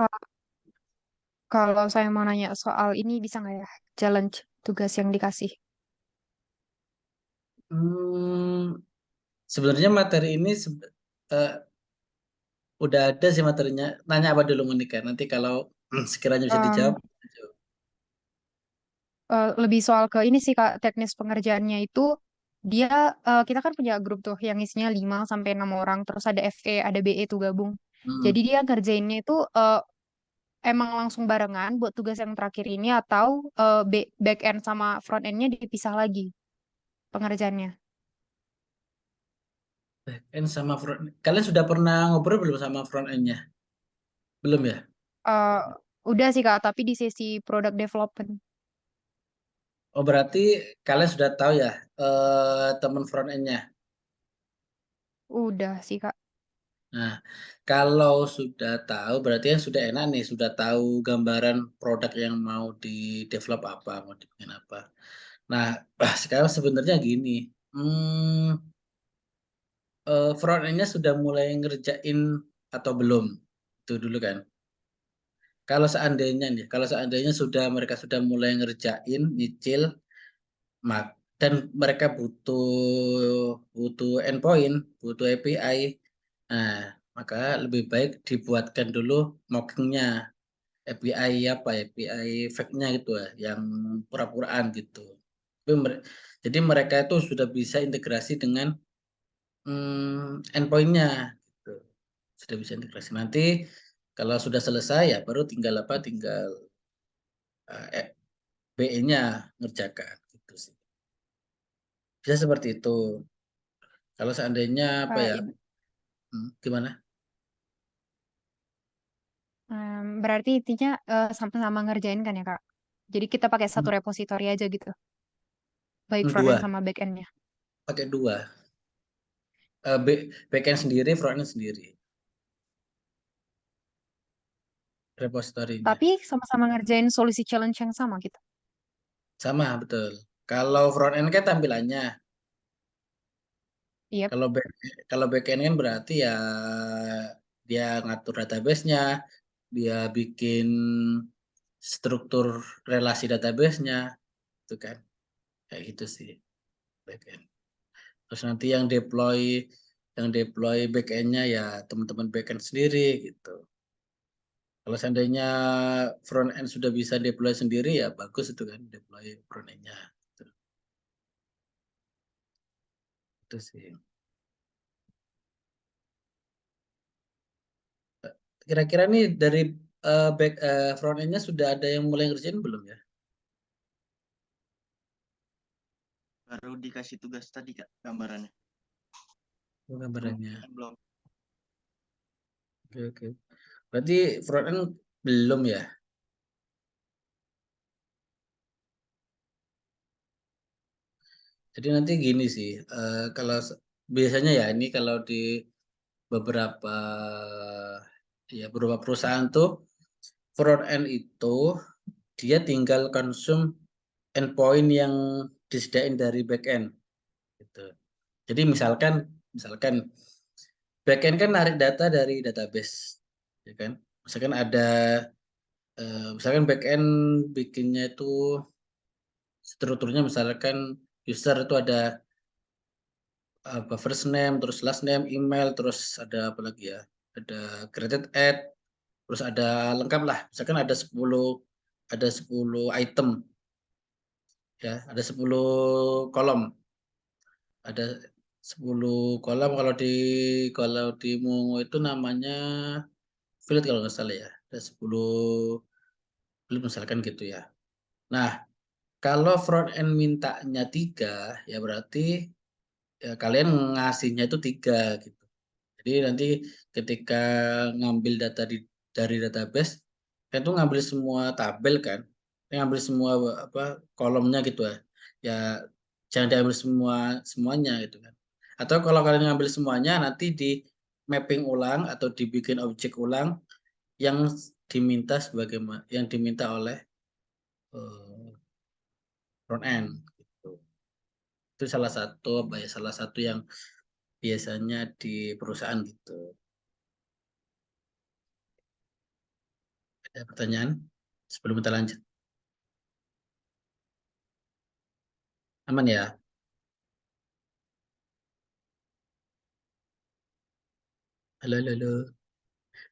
Ka- Kalau saya mau nanya soal ini bisa nggak ya? Challenge tugas yang dikasih. Hmm, sebenarnya materi ini eh, udah ada sih materinya. Nanya apa dulu Monika? Nanti kalau sekiranya bisa dijawab. Lebih soal ke ini sih Kak, teknis pengerjaannya itu dia kita kan punya grup tuh yang isinya 5 sampai 6 orang, terus ada FE, ada BE tuh gabung. Hmm. Jadi dia ngerjainnya itu emang langsung barengan buat tugas yang terakhir ini atau back end sama front endnya dipisah lagi pengerjaannya. Back end sama front. Kalian sudah pernah ngobrol belum sama front end-nya? Belum ya? Eh, udah sih Kak, tapi di sesi product development. Oh berarti kalian sudah tahu ya teman front end-nya. Udah sih Kak. Nah, kalau sudah tahu berarti yang sudah enak nih, sudah tahu gambaran produk yang mau di develop apa, mau dibikin apa. Nah, sekarang sebenarnya gini, hmm, front end-nya sudah mulai ngerjain atau belum? Itu dulu kan. Kalau seandainya sudah mereka sudah mulai ngerjain, nyicil, dan mereka butuh butuh endpoint, butuh API. Nah, maka lebih baik dibuatkan dulu mockingnya API apa API fake-nya gitu ya, yang pura-puraan gitu. Jadi mereka itu sudah bisa integrasi dengan endpoint-nya gitu. Sudah bisa integrasi. Nanti kalau sudah selesai ya baru tinggal apa? Tinggal BE-nya ngerjakan gitu sih. Bisa seperti itu. Kalau seandainya apa Eh, ya? i- Gimana? Berarti intinya sama-sama ngerjain kan ya Kak? Jadi kita pakai satu repository aja gitu, baik front end Dua, sama back endnya. pakai dua. Backend sendiri, frontend sendiri, repositorinya. Tapi sama-sama ngerjain solusi challenge yang sama gitu. Sama, betul. Kalau frontend kan tampilannya. Iya. Kalau back, kalau backend kan berarti ya dia ngatur database-nya, dia bikin struktur relasi database-nya, itu kan. Kayak gitu sih, backend. Terus nanti yang deploy backend-nya ya teman-teman backend sendiri gitu. Kalau seandainya front end sudah bisa deploy sendiri ya bagus itu kan deploy front end-nya. Gitu. Itu sih. Kira-kira nih dari front end-nya sudah ada yang mulai ngerjain belum ya? Baru dikasih tugas tadi Kak gambarannya. Gambarannya. Belum. Oke, oke. Berarti front end belum ya? Jadi nanti gini sih, kalau biasanya ya ini kalau di beberapa beberapa perusahaan tuh front end itu dia tinggal konsum endpoint yang disediain dari back end gitu. Jadi misalkan back end kan narik data dari database, ya kan? Misalkan back end bikinnya itu strukturnya misalkan user itu ada apa first name, terus last name, email, terus ada apa lagi ya? Ada created ad, terus ada lengkap lah. Misalkan ada 10 item ya, ada 10 kolom. Ada 10 kolom kalau di Mongo itu namanya field kalau nggak salah ya. Ada 10 field misalkan gitu ya. Nah, kalau front end mintanya 3 ya berarti ya kalian ngasihnya itu 3 gitu. Jadi nanti ketika ngambil data dari database, kan itu ngambil semua tabel kan, ngambil semua apa kolomnya gitu ya. Ya jangan diambil semuanya gitu kan. Atau kalau kalian ngambil semuanya nanti di mapping ulang atau dibikin objek ulang yang yang diminta oleh eh, front end gitu. Itu salah satu yang biasanya di perusahaan gitu. Ada pertanyaan sebelum kita lanjut? Aman ya? Halo, halo, halo.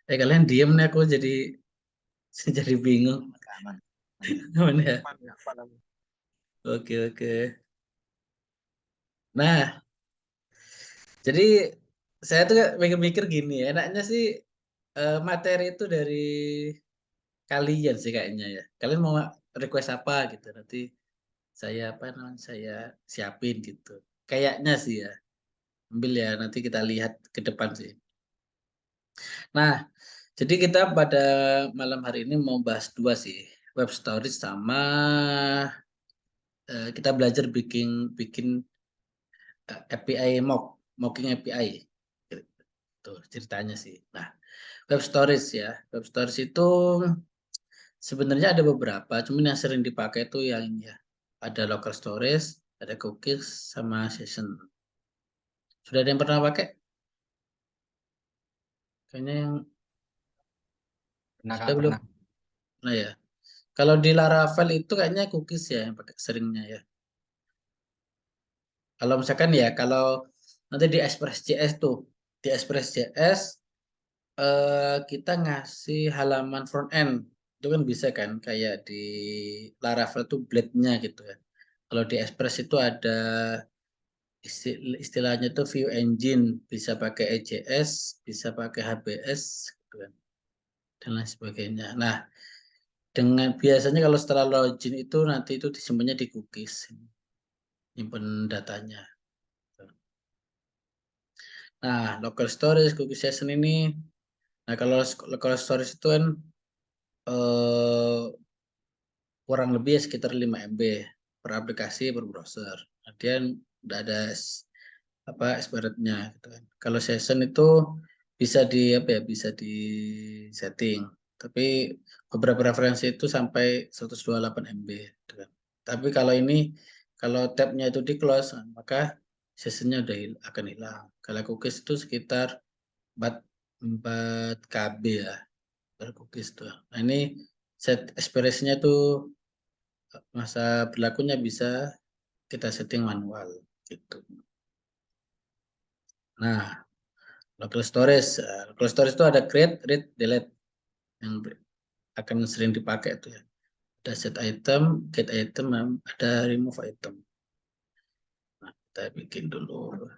Kalian diem nih, aku jadi jadi bingung. Aman. Aman ya? Aman, aman, aman. Oke, oke. Nah, jadi saya tuh mikir-mikir gini, enaknya sih materi itu dari kalian sih kayaknya ya. Kalian mau request apa gitu, nanti saya apa namanya saya siapin gitu. Kayaknya sih ya. Ambil ya, nanti kita lihat ke depan sih. Nah, jadi kita pada malam hari ini mau bahas dua sih, web stories sama kita belajar bikin bikin API mocking API. Itu ceritanya sih. Nah, web stories ya. Web stories itu sebenarnya ada beberapa, cuman yang sering dipakai itu yang ini ya. Ada local storage, ada cookies, sama session. Sudah ada yang pernah pakai? Kayaknya yang Pernah sudah Kak, belum? pernah. Nah ya. Kalau di Laravel itu kayaknya cookies ya yang pakai seringnya ya. Kalau misalkan ya, kalau nanti di Express.js tuh, di Express.js kita ngasih halaman front end itu kan bisa kan, kayak di Laravel tuh blade-nya gitu kan. Kalau di Express itu ada istilahnya tuh view engine, bisa pakai EJS, bisa pakai HBS gitu kan, dan lain sebagainya. Nah, dengan biasanya kalau setelah login itu nanti itu disimpannya di cookies, nyimpen datanya. Nah, local storage, cookie session ini, nah kalau local storage itu kan eh, kurang lebih ya sekitar 5 MB per aplikasi per browser. Kemudian udah ada apa expirednya gitu kan. Kalau session itu bisa di apa ya, bisa di setting. Tapi beberapa referensi itu sampai 128 MB gitu kan. Tapi kalau ini kalau tabnya itu di close, maka sessionnya udah akan hilang. Kalau cookies itu sekitar 4, 4 KB ya per cookies tuh. Nah ini set expiration-nya tuh masa berlakunya bisa kita setting manual gitu. Nah, local storage, local storage itu ada create, read, delete yang akan sering dipakai tuh ya. Ada set item, get item, ada remove item. Nah, kita bikin dulu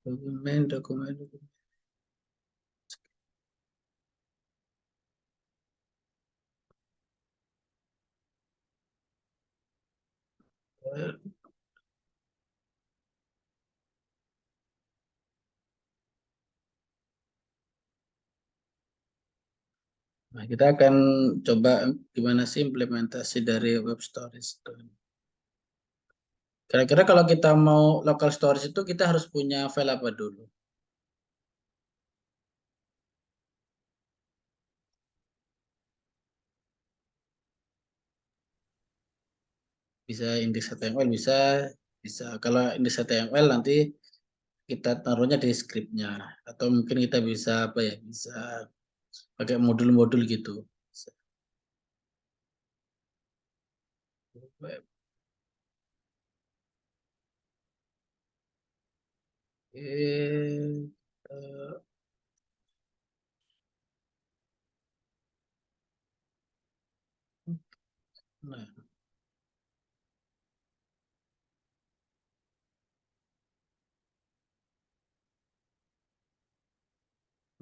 dokumen, dokumen, dokumen. Nah, kita akan coba gimana sih implementasi dari web storage itu. Kira-kira kalau kita mau local storage itu kita harus punya file apa dulu? Bisa index.html, bisa, bisa. Kalau index.html nanti kita taruhnya di scriptnya, atau mungkin kita bisa apa ya, bisa pakai modul-modul gitu. Web. Eh, eh, nah,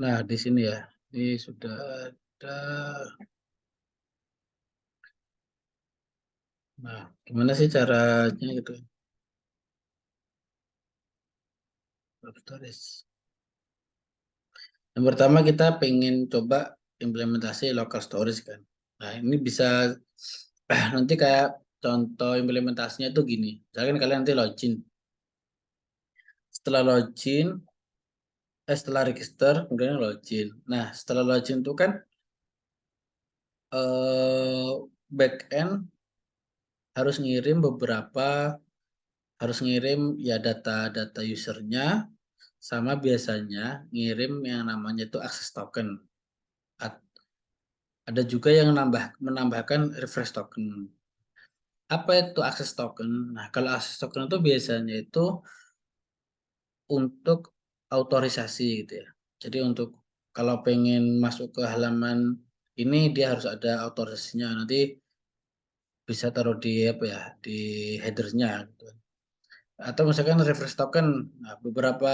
nah di sini ya, ini sudah ada. Nah, gimana sih caranya gitu? Web storage. Yang pertama kita pengen coba implementasi local storage kan. Nah, ini bisa nanti kayak contoh implementasinya tuh gini. Misalkan kalian nanti login. Setelah login, setelah register, kemudian login. Nah, setelah login itu kan backend harus ngirim harus ngirim ya data-data usernya, sama biasanya ngirim yang namanya itu access token. Ada juga yang menambahkan refresh token. Apa itu akses token? Nah, kalau akses token itu biasanya itu untuk autorisasi gitu ya. Jadi untuk kalau pengen masuk ke halaman ini dia harus ada autorisasinya. Nanti bisa taruh di apa ya, di headernya gitu. Atau misalkan refresh token. Nah, beberapa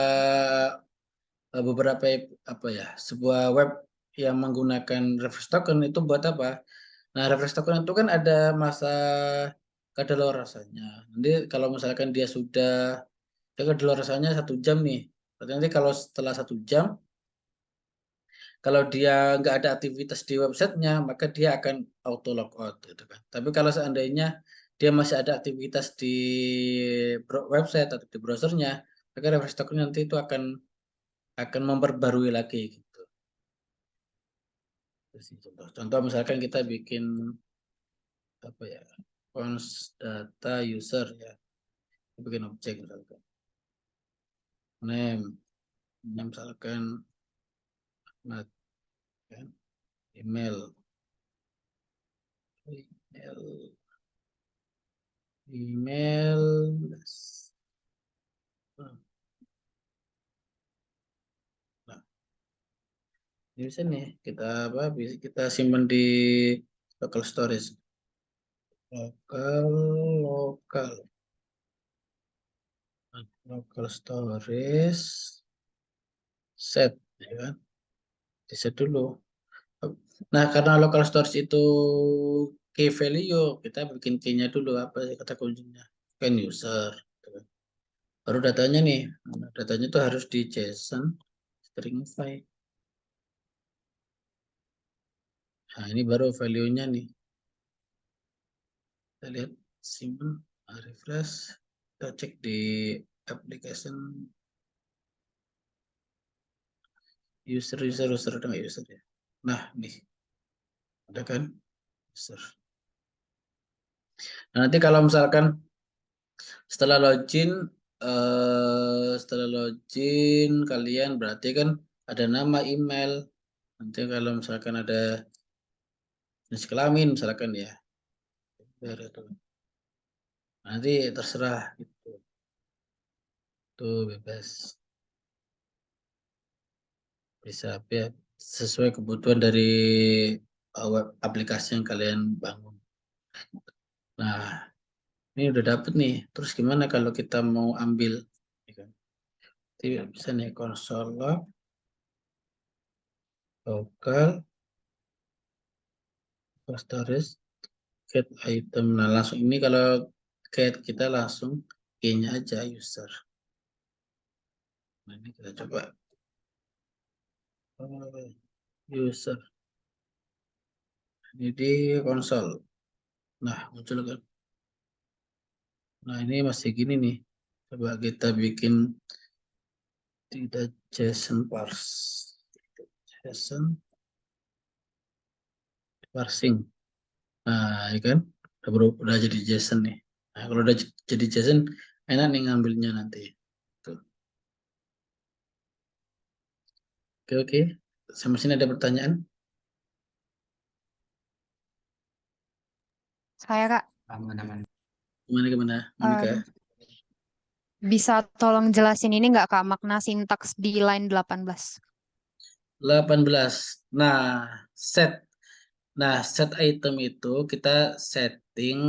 apa ya, sebuah web yang menggunakan refresh token itu buat apa? Nah, refresh token itu kan ada masa kadaluarsanya. Nanti kalau misalkan dia sudah kadaluarsanya 1 jam nih, berarti nanti kalau setelah 1 jam, kalau dia nggak ada aktivitas di websitenya, maka dia akan auto logout gitu kan. Tapi kalau seandainya dia masih ada aktivitas di website atau di browsernya, maka refresh token nanti itu akan memperbarui lagi gitu. Contoh misalkan kita bikin apa ya, cons data user ya, bikin objek misalkan name, misalkan Ahmad, kan? email email email. Nah, ini bisa nih kita apa, bisa kita simpan di local storage, lokal local storage set ya kan, di set dulu. Nah, karena local storage itu key value, kita bikin key-nya dulu, apa sih kata kuncinya, kan user gitu kan. Baru datanya nih. Nah, datanya itu harus di JSON stringify. Nah, ini baru value-nya nih. Kita lihat simpan, refresh, kita cek di application user ada nggak user ya. Nah, nih ada kan user. Nah, nanti kalau misalkan setelah login kalian berarti kan ada nama, email. Nanti kalau misalkan ada jenis kelamin misalkan ya, nanti terserah gitu. Tuh bebas. Bisa ya, sesuai kebutuhan dari web aplikasi yang kalian bangun. Nah, ini udah dapet nih. Terus gimana kalau kita mau ambil? Tidak bisa nih, konsol log, local, storage, get item. Nah, langsung ini kalau get kita langsung key-nya aja user. Nah, ini kita coba user. Ini di konsol. Nah, muncul kan. Nah, ini masih gini nih. Coba kita bikin tidak JSON parse. JSON parsing. Nah, ya kan? Udah jadi JSON nih. Nah, kalau udah jadi JSON, enak nih ngambilnya nanti. Tuh. Oke, oke. Sampai sini ada pertanyaan? Saya Kak, Aman-aman. Gimana, Monica? em, bisa tolong jelasin ini nggak Kak, makna sintaks di line 18? 18. Nah, set. Nah, set item itu kita setting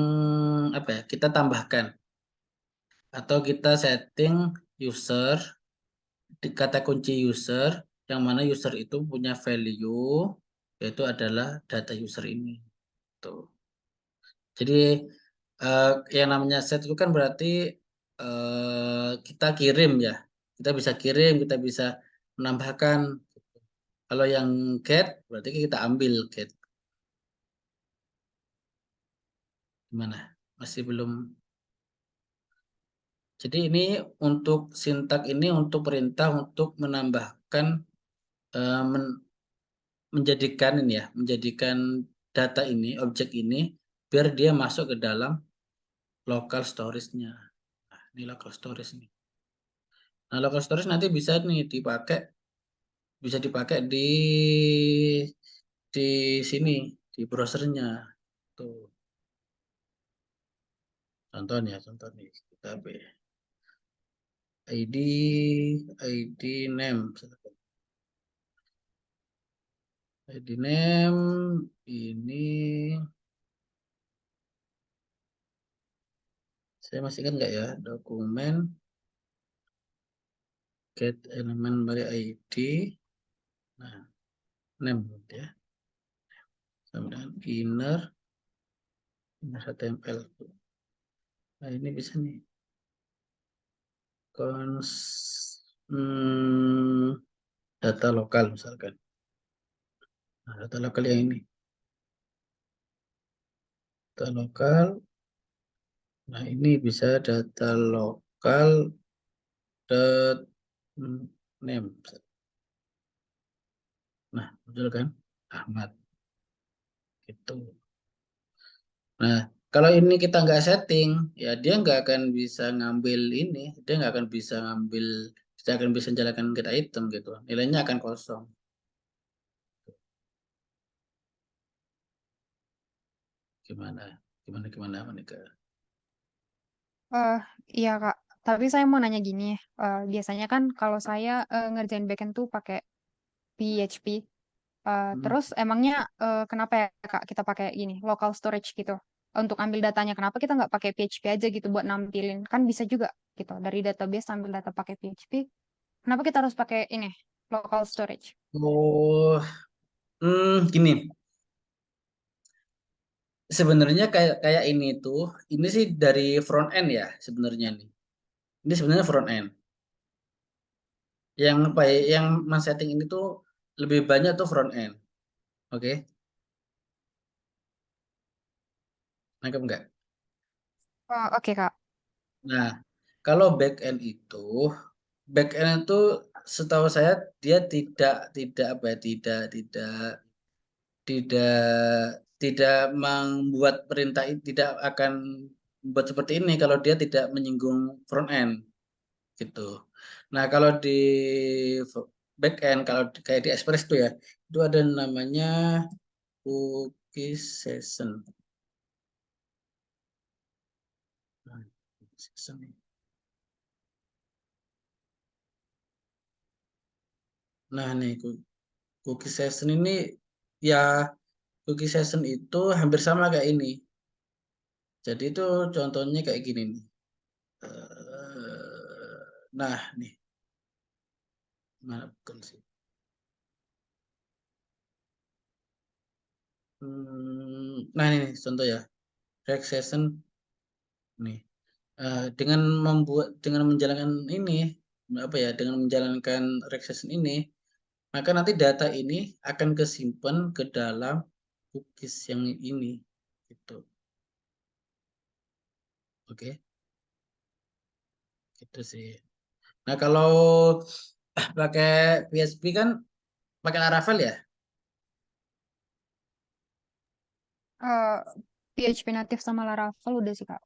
apa ya? Kita tambahkan atau kita setting user di kata kunci user, yang mana user itu punya value, yaitu adalah data user ini. Tuh. Jadi yang namanya set itu kan berarti kita kirim ya. Kita bisa kirim, kita bisa menambahkan. Kalau yang get berarti kita ambil get. Gimana? Masih belum. Jadi ini untuk sintak ini untuk perintah untuk menambahkan eh, men- menjadikan ini ya, menjadikan data ini, objek ini biar dia masuk ke dalam local storage-nya. Nah, ini local storage nih. Nah, local storage nanti bisa nih dipakai di di sini di browsernya tuh. Contohnya, contoh nih kita ID ID name ID name ini saya masih ingat nggak ya, dokumen get elemen dari ID, nah name ya, sama dengan inner HTML. Nah ini bisa nih data lokal misalkan. Nah, data lokal yang ini, data lokal. Nah ini bisa data lokal dot name. Nah betul kan, Ahmad gitu. Nah kalau ini kita nggak setting, ya dia nggak akan bisa ngambil ini, dia nggak akan bisa ngambil, tidak akan bisa menjalankan get item gitu. Nilainya akan kosong. Gimana? Gimana Monica? Eh, iya Kak, tapi saya mau nanya gini, biasanya kan kalau saya ngerjain backend tuh pakai PHP, Hmm. terus emangnya kenapa ya Kak kita pakai gini, local storage gitu, untuk ambil datanya, kenapa kita nggak pakai PHP aja gitu buat nampilin, kan bisa juga gitu, dari database ambil data pakai PHP, kenapa kita harus pakai ini, local storage? Oh, gini. Sebenarnya kayak kayak ini sih dari front end ya sebenarnya nih. Ini sebenarnya front end. Yang apa ya, yang mas setting ini tuh lebih banyak tuh front end. Oke, nangkep nggak? Oh, oke Kak. Nah, kalau back end itu setahu saya dia tidak apa ya, tidak tidak membuat perintah, tidak akan membuat seperti ini kalau dia tidak menyinggung front end gitu. Nah, kalau di back end, kalau kayak di Express itu ya, itu ada namanya cookie session. Nah, cookie session nih. Nah, nih cookie session ini ya, cookie session itu hampir sama kayak ini. Jadi itu contohnya kayak gini nih. Nah, nih. Mana bukan sih? Nah, ini nih, contoh ya. React session nih. Dengan menjalankan ini apa ya, dengan menjalankan React session ini, maka nanti data ini akan kesimpan ke dalam cookies yang ini gitu. Oke, gitu sih. Nah, kalau pakai PHP kan pakai Laravel ya. Eh, PHP native sama Laravel udah sih Kak.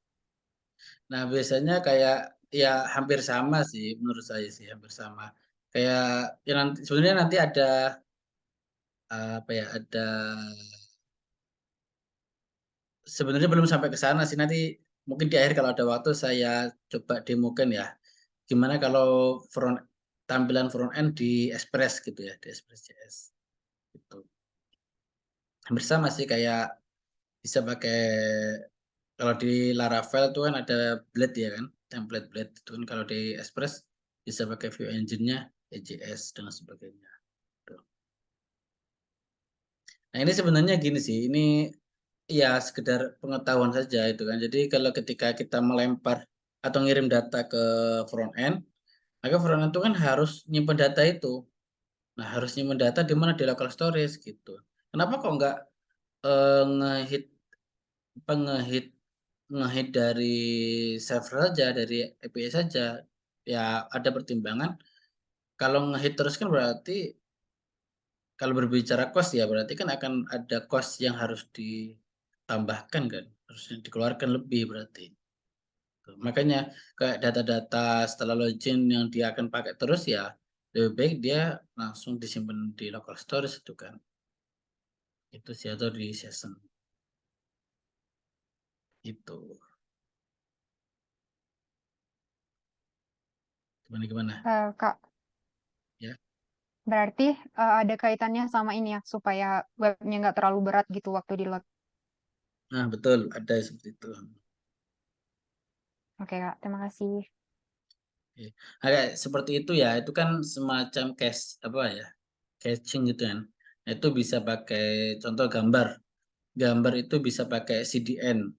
Nah, biasanya kayak ya hampir sama sih menurut saya sih, hampir sama. Kayak ya nanti sebenarnya nanti ada apa ya, ada, sebenarnya belum sampai ke sana sih, nanti mungkin di akhir kalau ada waktu saya coba demokan ya. Gimana kalau tampilan front end di Express gitu ya, di Express JS gitu. Hampir sama sih, kayak bisa pakai, kalau di Laravel itu kan ada Blade ya kan, template Blade itu kan, kalau di Express bisa pakai view engine-nya EJS dan sebagainya. Tuh. Nah, ini sebenarnya gini sih, ini ya sekedar pengetahuan saja itu kan. Jadi kalau ketika kita melempar atau ngirim data ke front end, maka front end itu kan harus nyimpen data itu. Nah, harus nyimpen data di mana, di local storage gitu. Kenapa kok nggak ngehit pengehit ngehit dari server saja, dari API saja? Ya ada pertimbangan. Kalau ngehit terus kan berarti, kalau berbicara cost ya berarti kan akan ada cost yang harus ditambahkan kan, harus dikeluarkan lebih berarti. Tuh. Makanya kayak data-data setelah login yang dia akan pakai terus ya, lebih baik dia langsung disimpan di local storage itu kan. Itu sih atau di session. Itu. Gimana? Kak, Ya. berarti ada kaitannya sama ini ya, supaya webnya nggak terlalu berat gitu waktu di load. Nah, betul, ada seperti itu. Oke Kak, terima kasih. Oke. Nah, kayak seperti itu ya, itu kan semacam cache apa ya? Caching gitu kan. Nah, itu bisa pakai contoh gambar. Gambar itu bisa pakai CDN.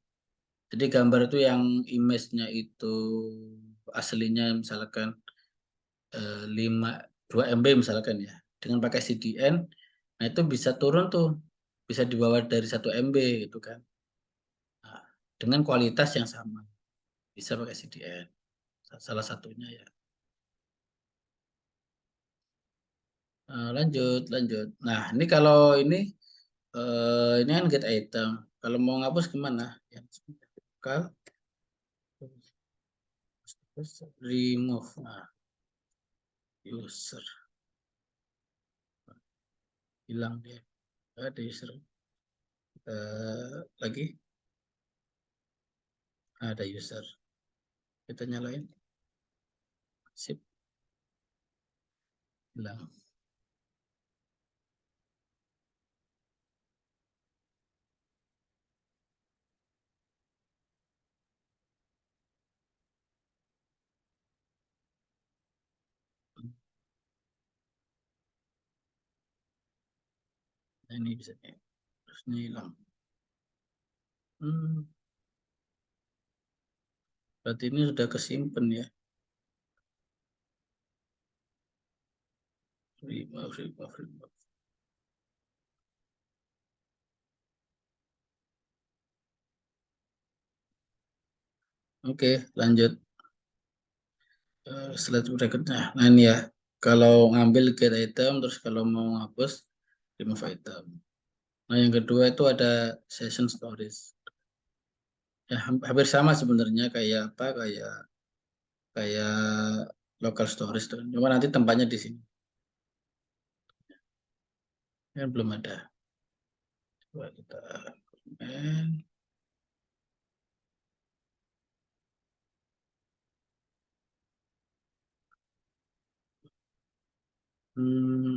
Jadi gambar itu yang image-nya itu aslinya misalkan 2 MB misalkan ya. Dengan pakai CDN, nah itu bisa turun tuh. Bisa dibawa dari 1 MB gitu kan. Nah, dengan kualitas yang sama. Bisa pakai CDN. Salah satunya ya. Lanjut. Nah, ini kalau ini kan get item. Kalau mau ngapus gimana? Ya, lokal, remove. Nah, user hilang dia. Ada user. Lagi ada user. Kita nyalain. Sip, hilang. Nah, ini bisa terus ini hilang. Berarti ini sudah kesimpan ya. Remove. Oke, lanjut. Slide berikutnya. Nah ini ya, kalau ngambil get item, terus kalau mau hapus, remove item. Nah yang kedua itu ada session storage. Ya hampir sama sebenarnya kayak apa, kayak local storage tuh. Cuma nanti tempatnya di sini. Ya, belum ada. Coba kita komen.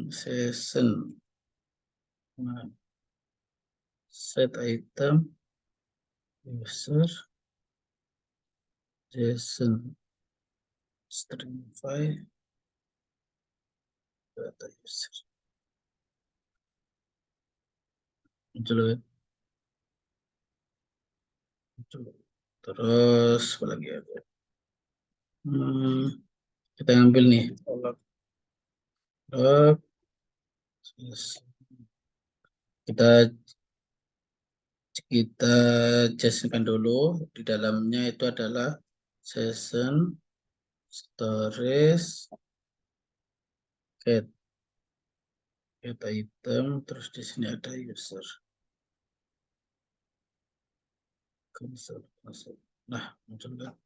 Session. Nah, set item, user, JSON, string file, data user. Muncul ya. Muncul. Terus apa lagi ada? Kita ambil nih. Log. Kita kita jaskan dulu di dalamnya itu adalah session storage get item, terus di sini ada user console. Nah, muncul kan?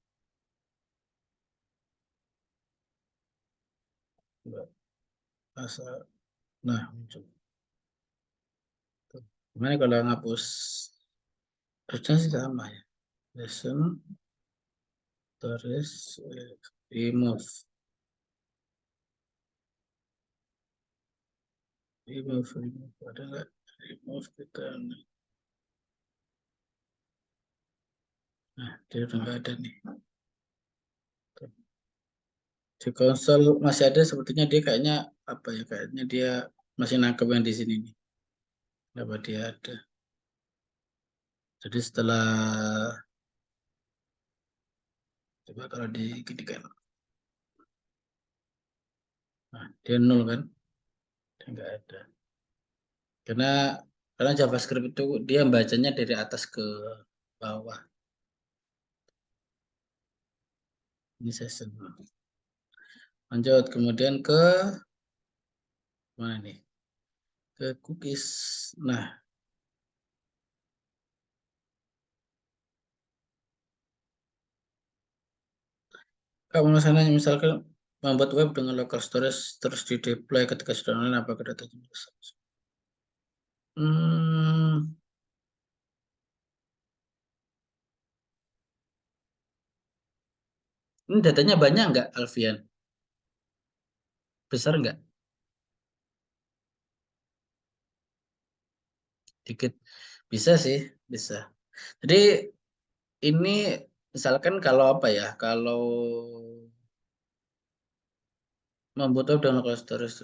Nah, muncul. Gimana kalau ngapus? Harusnya sih sama ya. Session storage remove. Ada nggak? Remove kita. Nah, dia udah nggak ada nih. Di konsol masih ada, sepertinya dia kayaknya apa ya? Kayaknya dia masih nangkep yang di sini nih. Kenapa dia ada? Jadi setelah coba kalau diginikan, nah dia nol kan? Dia nggak ada. Karena JavaScript itu dia bacanya dari atas ke bawah. Ini session. Lanjut kemudian ke mana nih? Ke cookies. Nah, kalau misalnya membuat web dengan local storage terus di deploy ketika sudah online, apakah data Ini datanya banyak nggak, Alfian? Besar nggak? Dikit. Bisa sih, bisa. Jadi ini misalkan kalau apa ya, kalau membutuhkan download local storage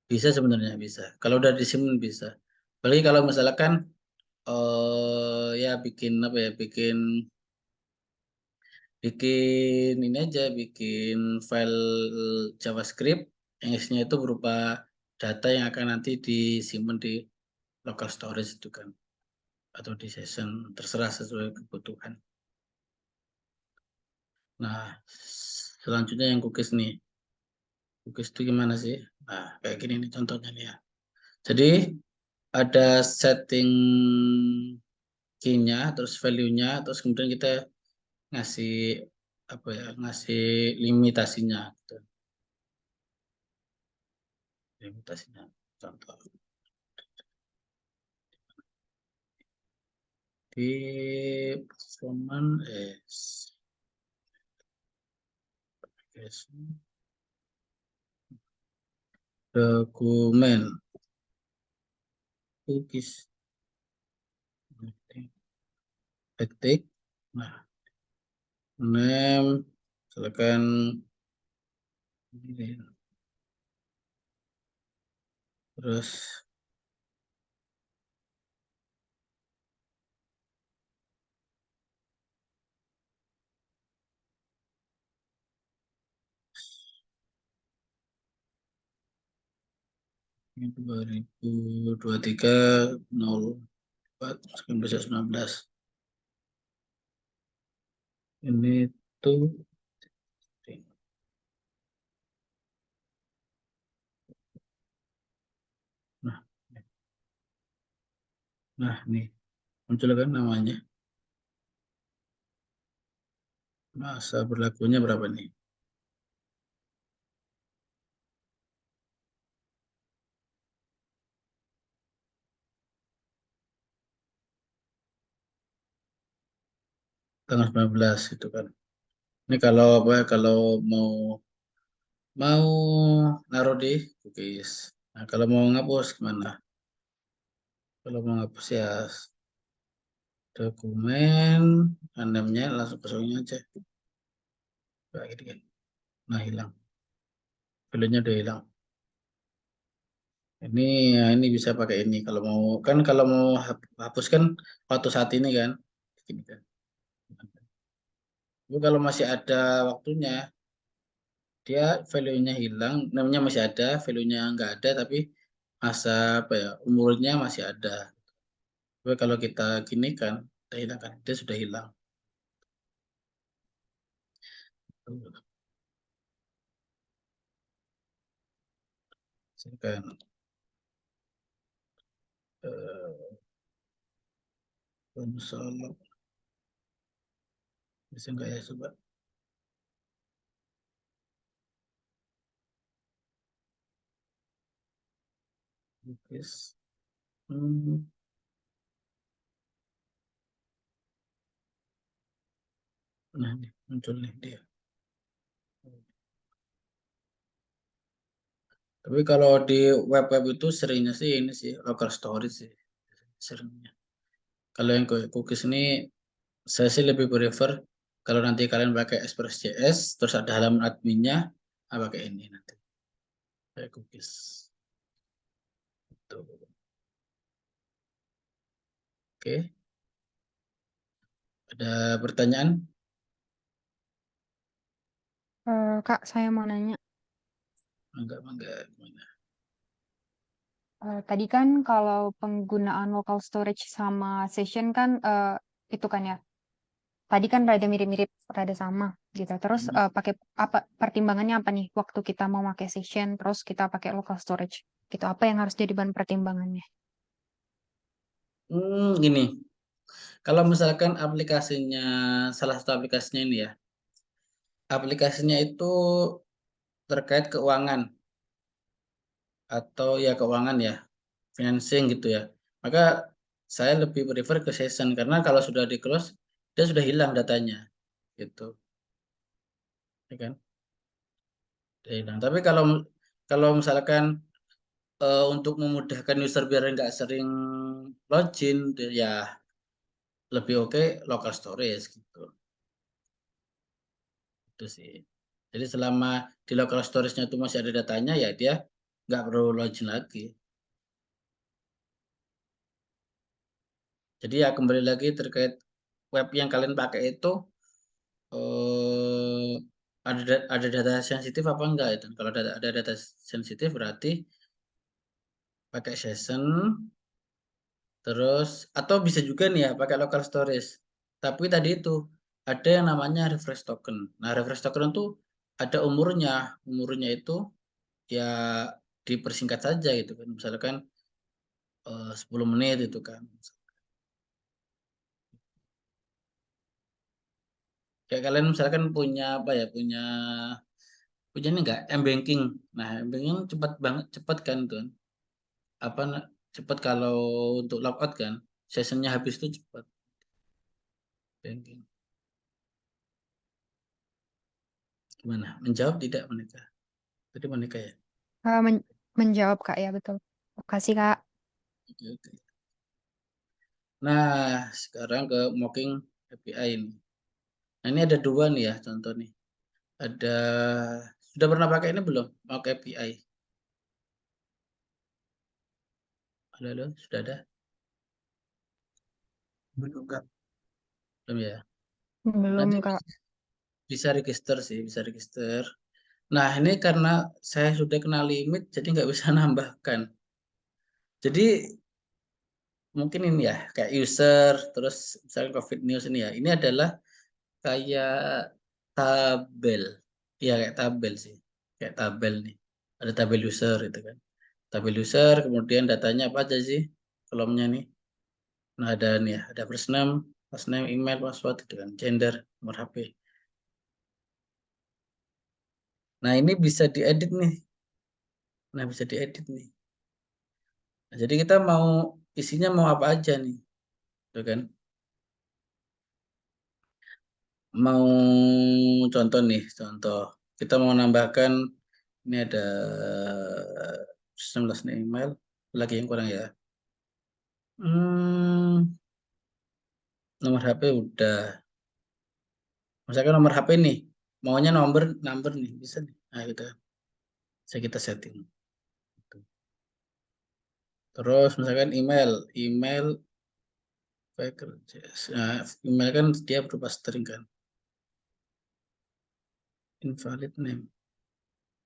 bisa sebenarnya bisa. Kalau udah disimpan bisa. Apalagi kalau misalkan ya bikin apa ya, bikin ini aja, bikin file JavaScript yang isinya itu berupa data yang akan nanti disimpan di local storage itu kan, atau di session, terserah sesuai kebutuhan. Nah, selanjutnya yang cookies nih. Cookies itu gimana sih? Nah, kayak gini nih contohnya nih ya. Jadi ada setting key-nya, terus value-nya, terus kemudian kita ngasih apa ya, ngasih limitasinya gitu. Limitasinya contoh di performance dokumen cookies ketik, nah name silakan ini, terus ini 2023/04/19 ini tuh, nah nih muncul kan namanya, masa berlakunya berapa nih, tanggal 19 gitu kan. Ini kalau apa, kalau mau mau naruh di cookies. Nah, kalau mau ngapus gimana? Kalau mau ngapus ya dokumen, namanya langsung kosongin aja. Kayak gitu kan. Nah, hilang. Filenya udah hilang. Ini ya, ini bisa pakai ini kalau mau, kan kalau mau hapus kan waktu saat ini kan. Gini kan. Tapi kalau masih ada waktunya, dia value-nya hilang, namanya masih ada, value-nya nggak ada, tapi masa apa ya, umurnya masih ada. Tapi kalau kita gini kan, kita hilangkan, dia sudah hilang. Silakan. Konsol bisa nggak ya, coba? Cookies. Nah, nih, muncul nih dia. Tapi kalau di web-web itu seringnya sih ini sih local storage sih seringnya. Kalau yang cookies ini saya sih lebih prefer kalau nanti kalian pakai Express.js terus ada halaman adminnya, pakai ini nanti. Kayak cookies. Tuh. Oke. Ada pertanyaan? Kak, saya mau nanya. Enggak, enggak. Tadi kan kalau penggunaan local storage sama session kan itu kan ya. Tadi kan rada mirip-mirip, rada sama gitu. Terus pakai apa pertimbangannya apa nih waktu kita mau pakai session terus kita pakai local storage gitu. Apa yang harus jadi bahan pertimbangannya? Gini. Kalau misalkan aplikasinya, salah satu aplikasinya ini ya, aplikasinya itu terkait keuangan atau ya keuangan ya, financing gitu ya. Maka saya lebih prefer ke session karena kalau sudah di close dia sudah hilang datanya gitu. ya kan? Dia hilang. Tapi kalau misalkan untuk memudahkan user biar nggak sering login, ya lebih oke local storage gitu. Itu sih. Jadi selama di local storage-nya itu masih ada datanya, ya dia nggak perlu login lagi. Jadi ya kembali lagi terkait web yang kalian pakai itu eh, ada data sensitif apa enggak itu. Kalau ada data sensitif berarti pakai session terus atau bisa juga nih ya pakai local storage. Tapi tadi itu ada yang namanya refresh token. Nah, refresh token itu ada umurnya. Umurnya itu ya dipersingkat saja gitu kan. Misalkan 10 menit itu kan. Kayak kalian misalkan punya apa ya, punya ini enggak m-banking. Nah, m-banking cepat banget, cepat kan tuh. Apa cepat kalau untuk logout kan. Sessionnya habis itu cepat. Banking. Gimana? Menjawab tidak Monica? Tadi Monica ya? Menjawab Kak, ya betul. Makasih Kak. Oke, oke. Nah, sekarang ke mocking API ini. Nah, ini ada dua nih ya contoh nih. Ada sudah pernah pakai ini belum? Mock API. Halo, sudah ada? Belum Kak. Belum ya? Belum Nanti Kak. bisa register sih, bisa register. Nah, ini karena saya sudah kena limit, jadi nggak bisa nambahkan. Jadi mungkin ini ya, kayak user, terus misalnya COVID News ini ya. Ini adalah kayak tabel. Ya, kayak tabel sih. Kayak tabel nih. Ada tabel user itu kan. Tabel user, kemudian datanya apa aja sih? Kolomnya nih. Nah, ada nih ya, ada first name, email, password, itu kan, gender, nomor HP. Nah, ini bisa diedit nih. Nah, bisa diedit nih. Nah, jadi kita mau isinya mau apa aja nih, tuh kan? Mau contoh nih, contoh. Kita mau nambahkan ini ada sistem last name email, lagi yang kurang ya. Nomor HP udah. Misalkan nomor HP nih, maunya number nih, bisa nih. Nah, gitu. Bisa kita setting. Terus misalkan email nah, email kan dia berupa string kan. Invalid name.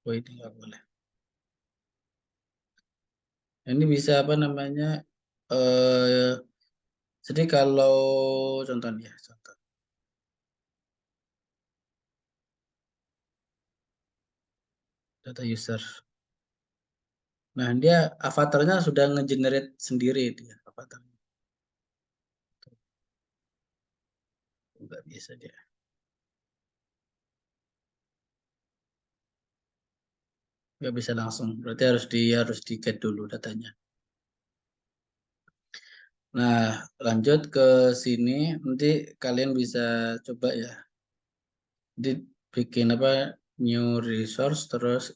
Oh, ini nggak boleh. Ini bisa apa namanya? Eh, jadi kalau contohnya, contoh data user. Nah, dia avatarnya sudah nge-generate sendiri dia avatarnya. Nggak bisa dia. Nggak bisa langsung. Berarti harus di get dulu datanya. Nah, lanjut ke sini. Nanti kalian bisa coba ya. Bikin apa? New resource, terus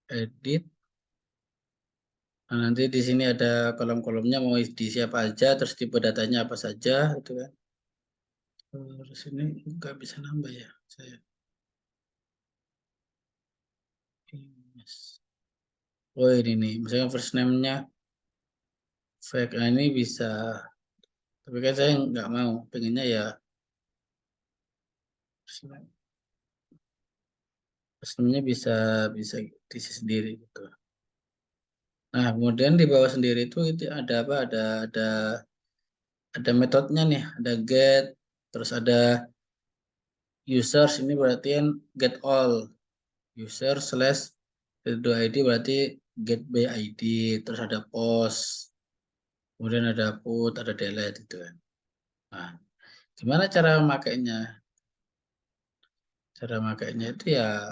edit. Nah, nanti di sini ada kolom-kolomnya mau diisi apa aja, terus tipe datanya apa saja, itu kan. Terus ini nggak bisa nambah ya, saya. Yes. Oh ini nih, misalnya first name-nya fake, nah, ini bisa. Tapi kan saya nggak mau, pengennya ya first name-nya bisa bisa diisi sendiri gitu. Nah, kemudian di bawah sendiri itu ada apa? Ada metodenya nih, ada get, terus ada users, ini berarti kan get all user slash dua ID berarti get by ID, terus ada post, kemudian ada put, ada delete itu kan. Nah, gimana cara makainya? Cara makainya itu ya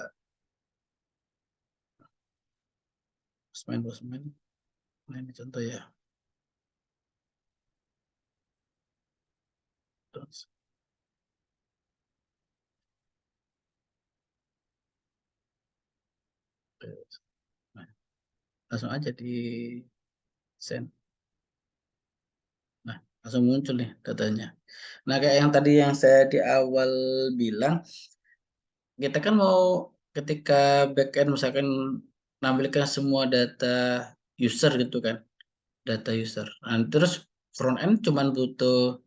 postman. Nah, ini contoh ya. Terus, Nah, langsung aja di send. Nah, langsung muncul nih datanya. Nah, kayak yang tadi yang saya di awal bilang, kita kan mau ketika backend misalkan menampilkan semua data user gitu kan, data user. Nah, terus front end cuman butuh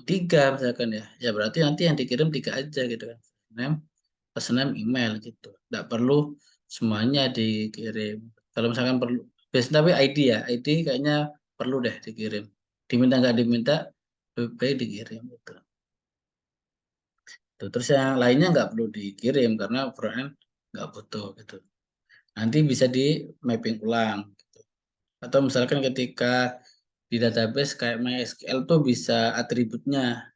3 misalkan ya. Ya berarti nanti yang dikirim 3 aja gitu kan. Name, first name, email gitu. Nggak perlu semuanya dikirim. Kalau misalkan perlu, biasanya tapi ID ya, ID kayaknya perlu deh dikirim. Diminta nggak diminta, lebih baik dikirim gitu. Tuh, terus yang lainnya nggak perlu dikirim karena front nggak butuh gitu. Nanti bisa di mapping ulang. Gitu. Atau misalkan ketika di database kayak MySQL tuh bisa atributnya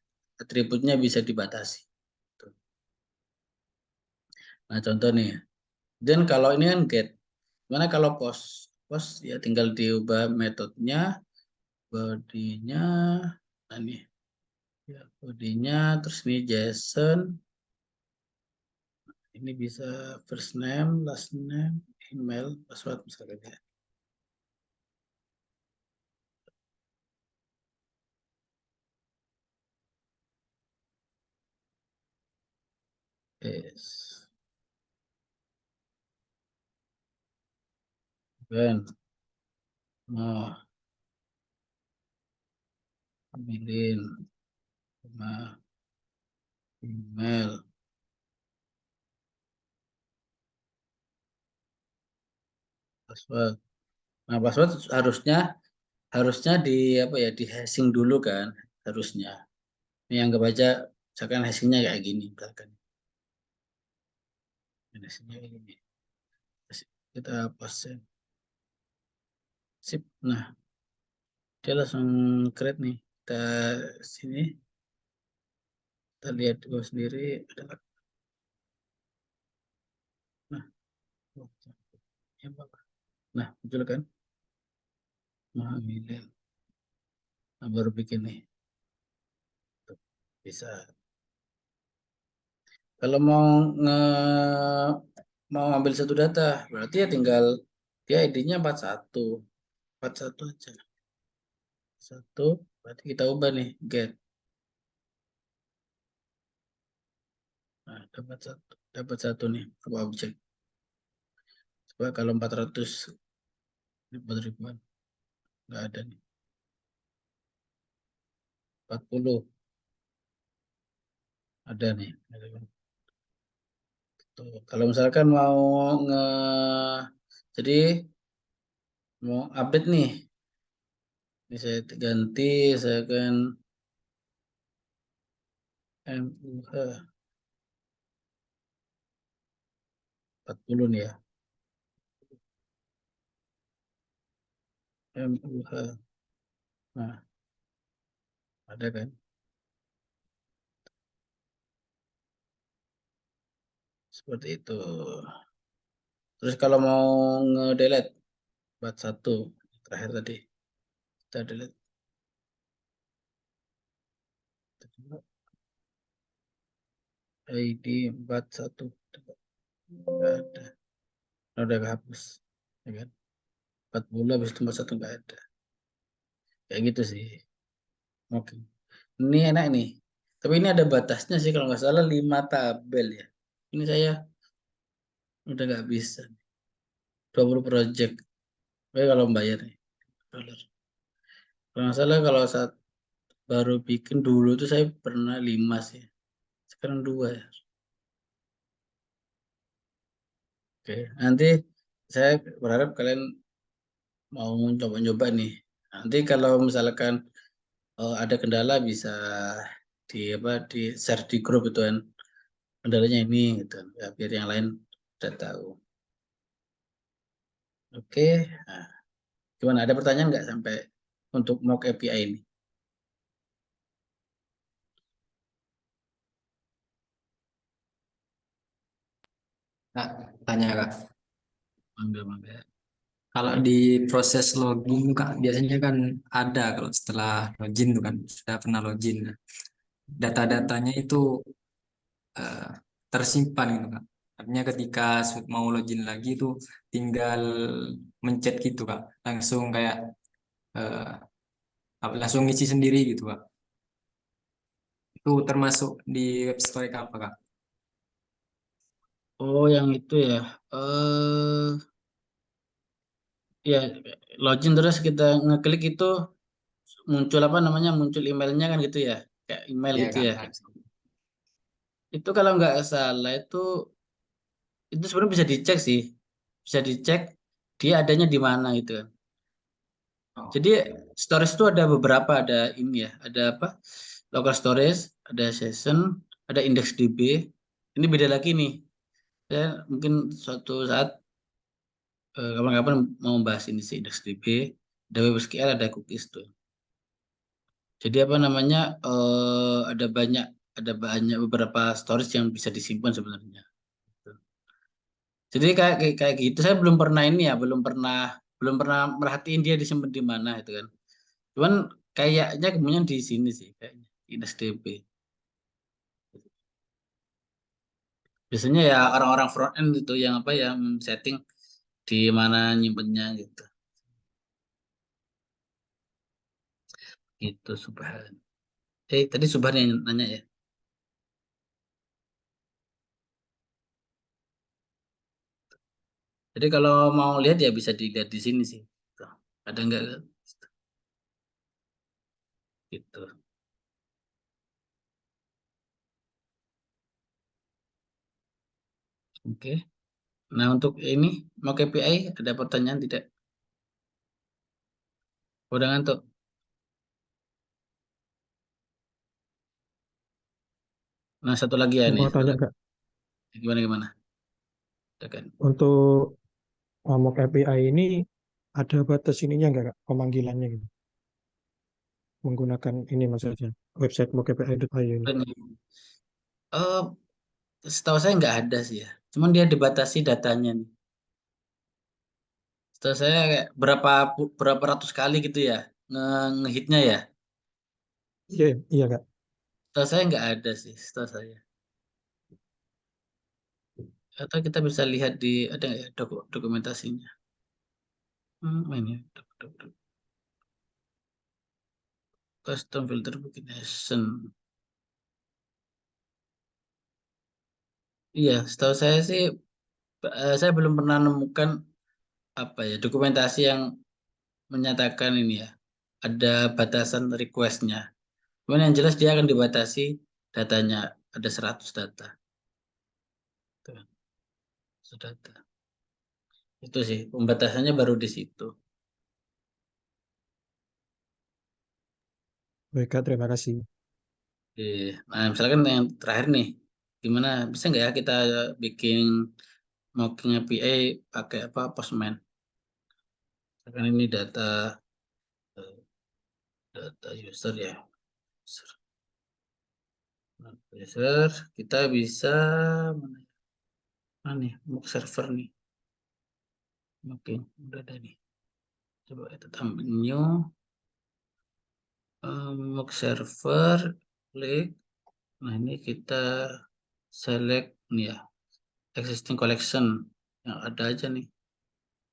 bisa dibatasi. Gitu. Nah contoh nih, dan kalau ini kan get, mana kalau post, post ya tinggal diubah metodenya, bodinya, nah nih, ya, bodinya, terus ini JSON, ini bisa first name, last name, email, password misalnya ya. Yes. Ben, mau ambilin sama email, password. Nah, password harusnya di apa ya, di hashing dulu kan, harusnya. Ini anggap aja misalkan hashingnya kayak gini, misalkan. Hashingnya ini. Terus kita post sip. Nah, dia langsung create nih. Kita sini, kita lihat dulu sendiri. Nah, ya, nah muncul kan? Nah, ini. Nah, baru bikin nih. Tuh, bisa. Kalau mau ambil satu data, berarti ya tinggal dia ID-nya 41. 41 aja. Satu, berarti kita ubah nih, get. Nah, dapat satu nih, apa objek. Coba kalau 400, 4 ribuan, nggak ada nih. 40, ada nih. Tuh, kalau misalkan mau jadi mau update nih, ini saya ganti, saya akan MUH 40 nih ya, MUH. Nah, ada kan? Seperti itu. Terus kalau mau nge-delete, buat satu, terakhir tadi, kita delete. ID 41, nggak ada. Udah kehapus, ya kan? 40 habis itu 41 nggak ada. Kayak gitu sih. Oke. Ini enak nih. Tapi ini ada batasnya sih kalau nggak salah 5 tabel ya. Ini saya udah nggak bisa. 20 project. Tapi kalau bayar nih. Dolar. Kalau nggak salah kalau saat baru bikin dulu tuh saya pernah 5 sih. Sekarang 2 ya. Oke. Nanti saya berharap kalian mau coba-coba nih. Nanti kalau misalkan ada kendala bisa di apa di share di grup itu kan. Kendalanya ini gitu. Ya, biar yang lain udah tahu. Oke. Nah, gimana? Ada pertanyaan nggak sampai untuk mock API ini? Kak, tanya Kak, Mangga, mangga. kalau di proses login Kak, biasanya kan ada kalau setelah login tuh kan, sudah pernah login. Data-datanya itu eh, tersimpan gitu Kak. Artinya ketika mau login lagi tuh tinggal mencet gitu Kak. Langsung kayak langsung ngisi sendiri gitu Kak. Itu termasuk di web store apa Kak? Oh, yang itu ya. Ya, login terus kita ngeklik itu muncul apa namanya? Muncul emailnya kan gitu ya. Kayak email Iya gitu Kak. ya. Itu kalau nggak salah itu sebenarnya bisa dicek sih. Bisa dicek dia adanya di mana gitu. Oh, Jadi storage itu ada beberapa, ada ini ya, ada apa? Local storage, ada session, ada IndexedDB. Ini beda lagi nih. Saya mungkin suatu saat kapan-kapan mau bahas ini sih IndexedDB, ada WebSQL, ada cookies tuh. Jadi apa namanya? Ada banyak beberapa storage yang bisa disimpan sebenarnya. Jadi kayak kayak kayak gitu saya belum pernah ini ya, belum pernah merhatiin dia disimpan di mana itu kan. Cuman kayaknya kemudian di sini sih kayaknya IndexedDB. Biasanya ya orang-orang front end itu yang apa yang setting di mana nyimpennya gitu. Gitu Subhan. Tadi Subhan yang nanya ya. Jadi kalau mau lihat ya bisa dilihat di sini sih. Tuh. Ada enggak gitu. Oke. Nah, untuk ini mau KPI ada pertanyaan tidak? Udah ngantuk. Nah, satu lagi ya nih. Mau Satu tanya lagi. Kak, Gimana gimana? Tekan. untuk mock API ini ada batas ininya nggak Kak, pemanggilannya gitu, menggunakan ini maksudnya, website mockAPI.io ini. Ini. Eh, setahu saya nggak ada sih ya. Cuman dia dibatasi datanya nih. Setahu saya kayak berapa ratus kali gitu ya ngehitnya ya. Iya, iya Kak. Setahu saya nggak ada sih, setahu saya. Atau kita bisa lihat di ada nggak ya dokumentasinya. Ini custom filter application. Iya, setahu saya sih saya belum pernah nemukan apa ya dokumentasi yang menyatakan ini ya ada batasan requestnya. Cuman yang jelas dia akan dibatasi datanya ada 100 data. Tuh, 100 data. Itu sih pembatasannya baru di situ. Baik Kak, terima kasih. Nah, misalkan yang terakhir nih, gimana bisa nggak ya kita bikin mocking API pakai apa Postman? Misalkan ini eh, data user ya. User. Nah, user kita bisa mana, ya? Mana nih mock server nih. Oke, udah ada nih. Coba kita tambah new mock server, klik. Nah, ini kita select nih ya, existing collection yang ada aja nih.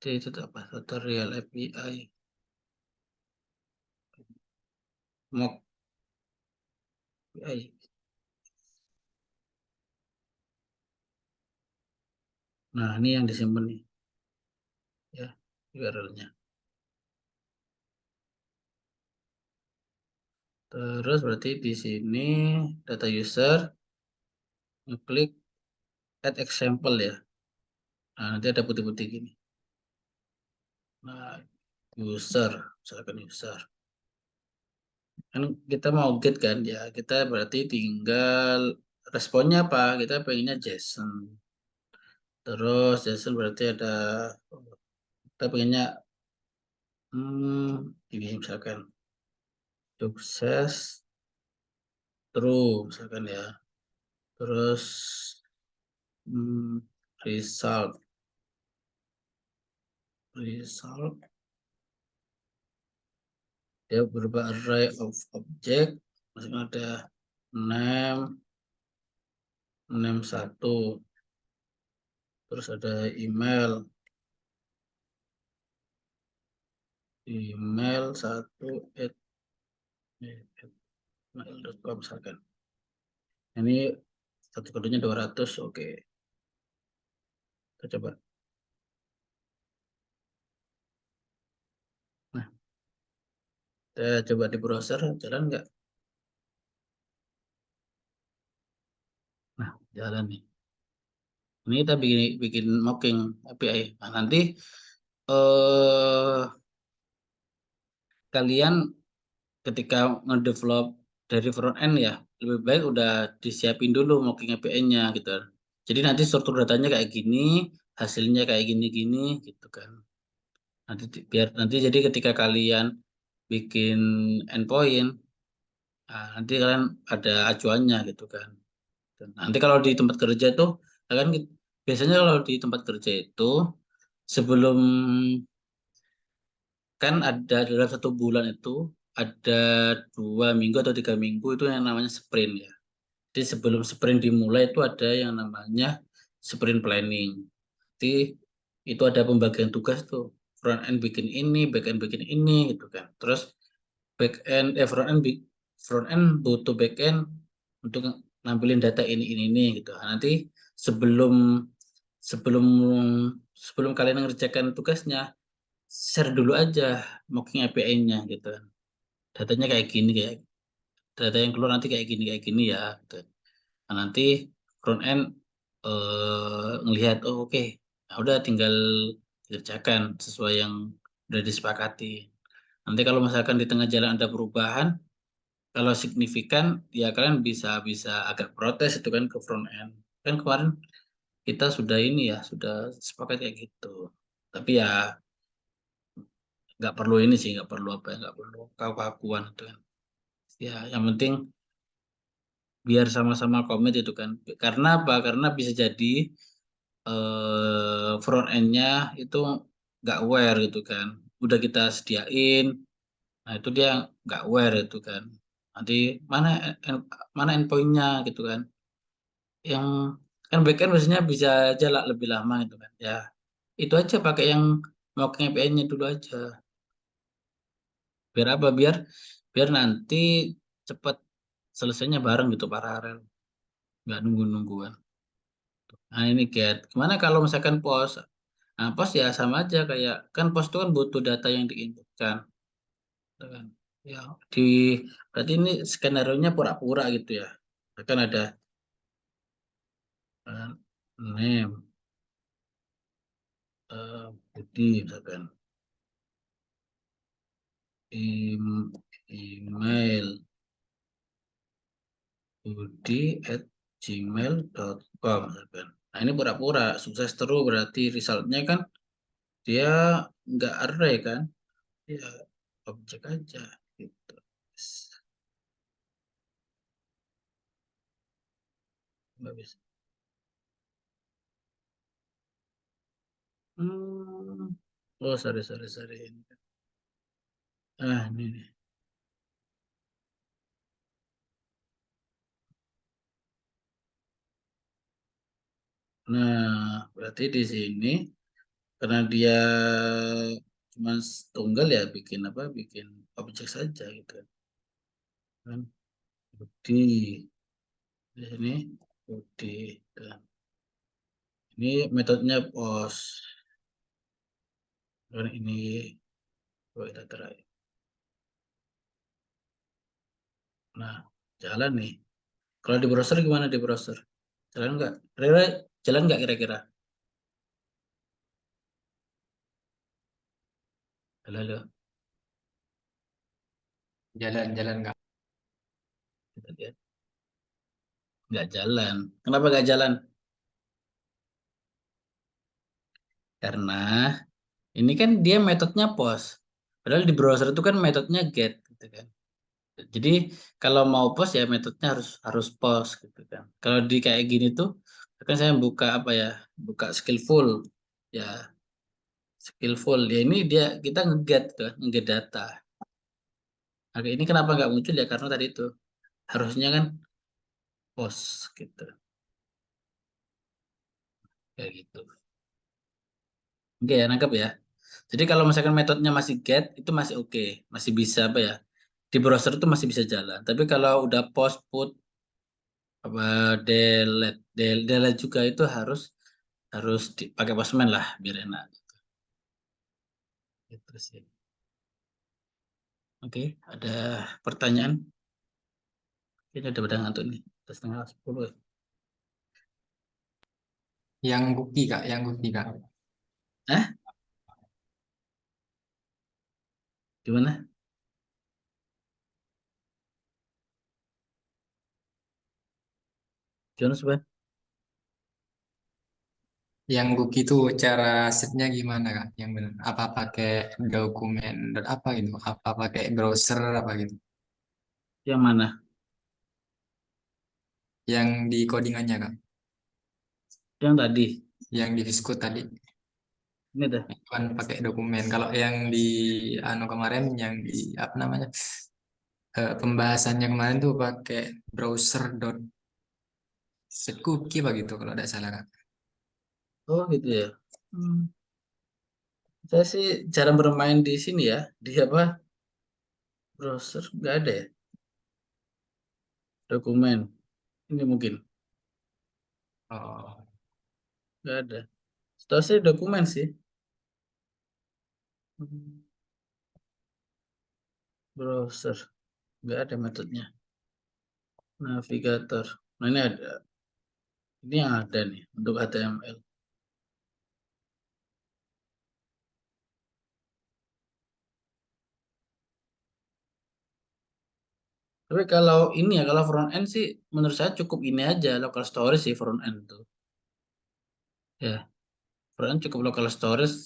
Jadi itu apa? Tutorial API, mock API. Nah, ini yang disimpan nih, ya URL-nya. Terus berarti di sini data user, ngeklik add example ya. Nah, nanti ada putih-putih gini. Nah, user, misalkan user. Kan kita mau get kan ya, kita berarti tinggal responnya apa? Kita pengennya JSON. Terus JSON berarti ada kita pengennya ini misalkan sukses true misalkan ya. Terus hmm, result result ya berupa array of object misalkan ada name name 1 Terus ada email. Email 1@mail.com misalkan. Ini satu kodenya 200, oke. Kita coba. Nah, kita coba di browser, jalan nggak? Nah, jalan nih. Ini kita bikin mocking API. Nah, nanti kalian ketika ngedevelop dari front end ya, lebih baik udah disiapin dulu mocking API-nya gitu. Jadi nanti struktur datanya kayak gini, hasilnya kayak gini-gini gitu kan. Biar nanti jadi ketika kalian bikin endpoint, nanti kalian ada acuannya gitu kan. Dan nanti kalau di tempat kerja itu, kan biasanya kalau di tempat kerja itu sebelum kan ada dalam 1 bulan itu ada 2 minggu atau 3 minggu itu yang namanya sprint ya. Jadi sebelum sprint dimulai itu ada yang namanya sprint planning. Jadi itu ada pembagian tugas tuh. Front end bikin ini, back end bikin ini gitu kan. Terus front end butuh back end untuk nampilin data ini gitu. Nah, nanti sebelum sebelum sebelum kalian ngerjakan tugasnya, share dulu aja mocking API-nya gitu kan. Datanya kayak gini, kayak data yang keluar nanti kayak gini ya gitu. Nah, nanti front end ngelihat oke. Nah, udah tinggal dikerjakan sesuai yang udah disepakati. Nanti kalau misalkan di tengah jalan ada perubahan, kalau signifikan ya kalian bisa bisa agak protes itu kan ke front end. Kan kemarin kita sudah ini ya, sudah sepakat kayak gitu. Tapi ya nggak perlu ini sih, nggak perlu apa ya, nggak perlu kaku-kakuan itu kan. Ya, yang penting biar sama-sama komit itu kan. Karena apa? Karena bisa jadi front end-nya itu nggak aware gitu kan. Udah kita sediain, nah itu dia nggak aware itu kan. Nanti mana mana endpoint-nya gitu kan. Yang kan backend biasanya bisa jalan lebih lama gitu kan. Ya, itu aja pakai yang mocking API-nya dulu aja. Biar apa? Biar nanti cepat selesainya bareng gitu paralel. Nggak nunggu-nungguan. Nah ini get. Gimana kalau misalkan post? Nah post ya sama aja kayak kan post itu kan butuh data yang diinputkan, gitu kan? Ya di berarti ini skenario nya pura-pura gitu ya. Kan ada name, body misalkan, email, budi@gmail.com misalkan. Nah ini pura-pura sukses terus berarti resultnya kan dia nggak array kan, ya objek aja gitu. Nggak bisa. Oh sorry. Ini nih. Nah berarti di sini karena dia cuma tunggal ya bikin apa? Bikin objek saja gitu kan. Budi di sini Budi. Dan ini metodenya post. Dan ini coba kita try. Nah jalan nih. Kalau di browser gimana di browser? Jalan nggak? Kira-kira jalan nggak kira-kira? Halo, Jalan-jalan nggak? kita lihat. Nggak jalan. Kenapa nggak jalan? Karena ini kan dia metodenya post. Padahal di browser itu kan metodenya get gitu kan. Jadi kalau mau post ya metodenya harus post gitu kan. Kalau di kayak gini tuh kan saya buka apa ya? Buka skillful. Ya, skillful. Ya ini dia kita ngeget tuh, ngeget data. Nah, ini kenapa nggak muncul ya? Karena tadi itu harusnya kan post gitu. Kayak gitu. Oke ya, nangkep ya. Jadi kalau misalkan metodenya masih get, itu masih oke, masih bisa apa ya? Di browser itu masih bisa jalan. Tapi kalau udah post, put, apa delete, delete juga itu harus harus pakai postman lah biar enak. Gitu sih. Oke, ada pertanyaan? Ini udah pada ngantuk nih, udah setengah 10 ya. Yang Gupi Kak, yang Gupi Kak. Hah? Gimana? Gimana Sobat? Yang Gupi itu cara setnya gimana Kak? Yang benar. Apa pakai dokumen dan apa gitu? Apa pakai browser apa gitu? Yang mana? Yang di codingannya Kak. Yang tadi. Yang di Discord tadi. Ini dah. Kan pakai dokumen. Kalau yang di anu kemarin yang di apa namanya? Pembahasannya kemarin tuh pakai browser dot set cookie apa gitu kalau tidak salah Kak. Oh gitu ya. Hmm. Saya sih jarang bermain di sini ya. Di apa? Browser nggak ada ya. Dokumen. Ini mungkin Oh. nggak ada. Setahu saya dokumen sih. Hmm. Browser nggak ada metodenya. Navigator. Nah ini ada. Ini yang ada nih untuk HTML. Tapi kalau ini ya, kalau front end sih menurut saya cukup ini aja local storage sih front end tuh. Ya, front end cukup local storage.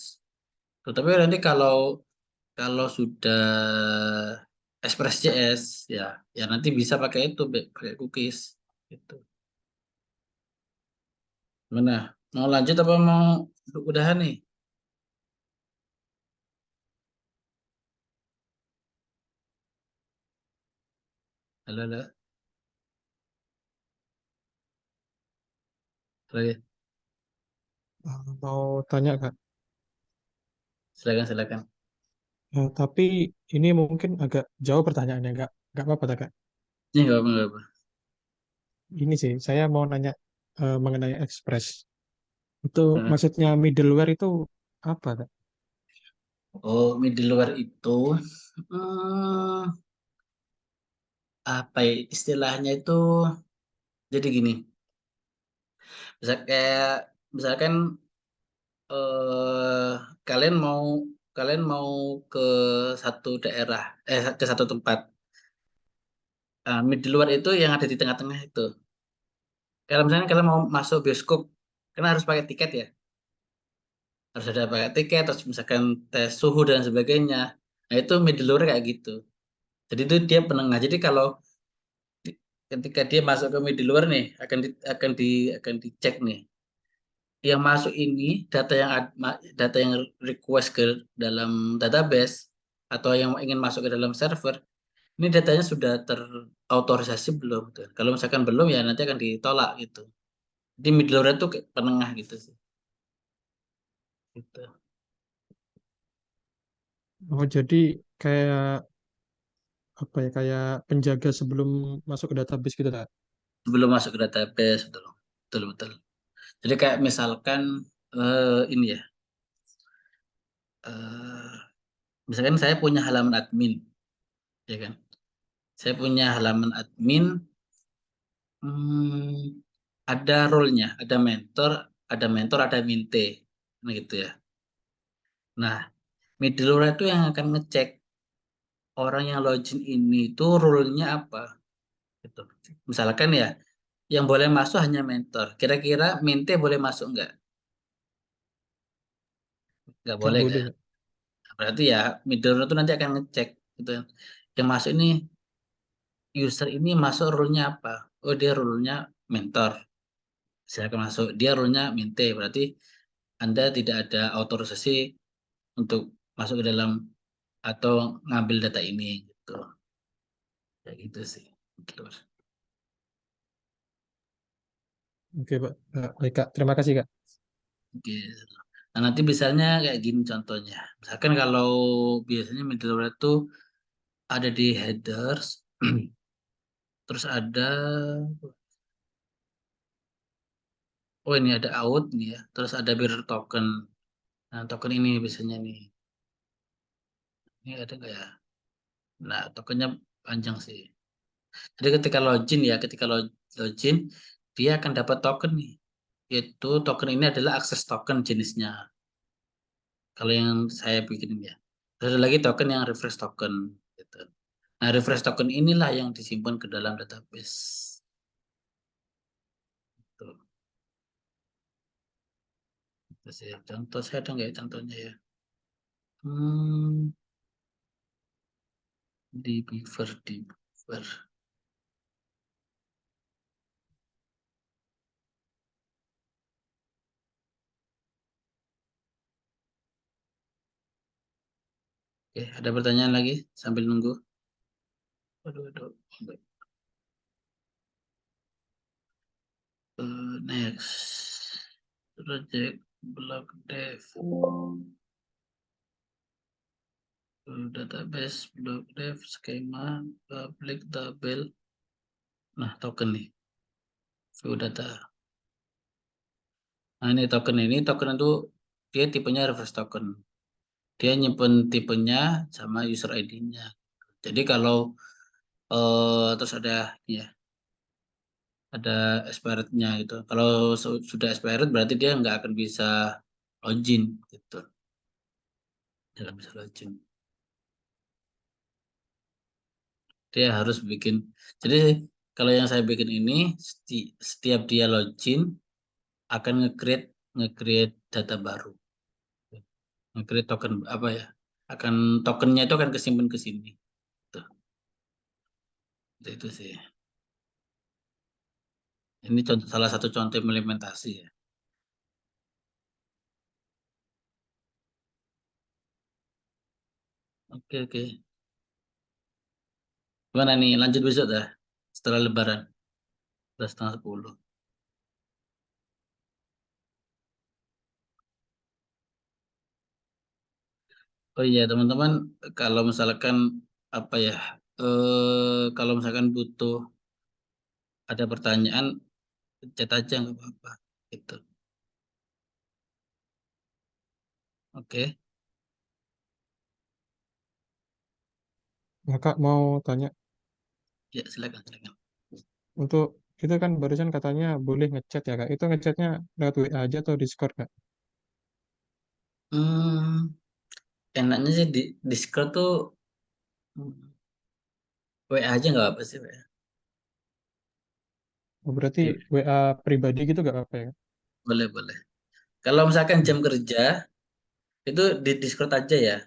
Tuh, tapi nanti kalau kalau sudah Express.js ya, ya nanti bisa pakai itu, pakai cookies gitu. Mana? Mau lanjut apa mau udahan nih? Halo, halo. Lagi. Mau tanya Kak, Silakan, silakan. tapi ini mungkin agak jauh pertanyaannya, nggak apa-apa Kak. Ini nggak apa, nggak apa. Ini sih, saya mau nanya mengenai Express. Itu Heeh. maksudnya middleware itu apa Kak? Oh, middleware itu hmm, apa ya istilahnya itu? Jadi gini, misalkan eh, kalian mau kalian mau ke satu daerah, ke satu tempat. Middleware itu yang ada di tengah-tengah itu. Kalau misalnya kalian mau masuk bioskop, kan harus pakai tiket ya. Harus ada pakai tiket, terus misalkan tes suhu dan sebagainya. Nah itu middleware kayak gitu. Jadi itu dia penengah. Jadi kalau ketika dia masuk ke middleware nih, akan dicek nih. Yang masuk ini data yang request ke dalam database atau yang ingin masuk ke dalam server, ini datanya sudah terautorisasi belum? Tuh. Kalau misalkan belum ya nanti akan ditolak gitu. Jadi middleware itu kayak penengah gitu sih. Gitu. Oh, jadi kayak apa ya, kayak penjaga sebelum masuk ke database gitu Kak? Sebelum masuk ke database betul. Betul betul. Jadi kayak misalkan ini ya. eh, Misalkan saya punya halaman admin, ya kan? Saya punya halaman admin, hmm, ada role-nya, ada mentor, ada minte, nah gitu ya. Nah, middleware itu yang akan ngecek orang yang login ini itu role-nya apa, gitu. Misalkan ya, yang boleh masuk hanya mentor. Kira-kira minte boleh masuk nggak? Nggak Nggak boleh boleh kan? Kak. Berarti ya middleware itu nanti akan ngecek, gitu. Yang masuk ini user ini masuk role-nya apa? Oh dia role-nya mentor. Silakan masuk. Dia role-nya minte. Berarti Anda tidak ada autorisasi untuk masuk ke dalam atau ngambil data ini gitu. Kayak gitu sih. Gitu. Oke Pak. Baik Kak, terima kasih Kak. Oke. Nah, nanti misalnya kayak gini contohnya. Misalkan kalau biasanya middleware itu ada di headers, terus ada, oh ini ada out nih ya, terus ada bearer token. Nah, token ini biasanya nih, ini ada nggak ya? Nah, tokennya panjang sih. Jadi ketika login ya, ketika login, dia akan dapat token nih. Yaitu token ini adalah akses token jenisnya. Kalau yang saya bikin ya. Terus ada lagi token yang refresh token. Gitu. Nah, refresh token inilah yang disimpan ke dalam database. Tuh. Terus ya, contoh saya ada nggak ya contohnya ya? Hmm, di Beaver. Oke, ada pertanyaan lagi sambil nunggu? Waduh, waduh. Next. Project block dev. Database block dev skema public tabel. Nah, token nih. View data. Nah, ini token itu dia tipenya reverse token. Dia nyimpen tipenya sama user ID-nya. Jadi kalau terus ada expirednya gitu. Kalau sudah expired berarti dia nggak akan bisa login gitu. Nggak bisa login. Dia harus bikin. Jadi kalau yang saya bikin ini setiap dia login akan nge-create data baru. Nge-create token apa ya? Tokennya itu akan kesimpan ke sini. Tuh, itu sih. Ini salah satu contoh implementasi ya. Oke, oke. Gimana nih? Lanjut besok dah. Setelah Lebaran. Udah setengah 10. Oh iya, teman-teman, kalau misalkan apa ya? Kalau misalkan butuh ada pertanyaan, chat aja nggak apa-apa. Gitu. Oke. Nah, Kak mau tanya, Ya, silakan, silakan. untuk itu kan barusan katanya boleh ngechat ya Kak. Itu ngechatnya lewat WA aja atau Discord Kak? Hmm, enaknya sih di Discord tuh WA aja nggak apa sih, WA. Oh, berarti WA pribadi gitu nggak apa-apa ya Kak? Boleh, boleh. Kalau misalkan jam kerja, itu di Discord aja ya.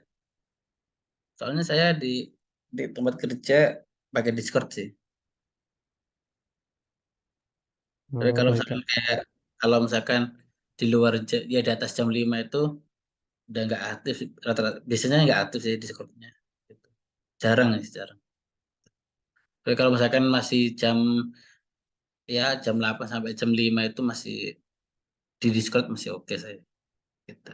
Soalnya saya di tempat kerja pakai Discord sih. Tapi Oh, baik Kak. kalau misalkan di luar ya di atas jam 5 itu udah nggak aktif rata-rata. Biasanya nggak aktif sih Discordnya. Gitu. Jarang ya, jarang. Tapi kalau misalkan masih jam 8 sampai jam 5 itu masih di Discord masih oke saya. Gitu.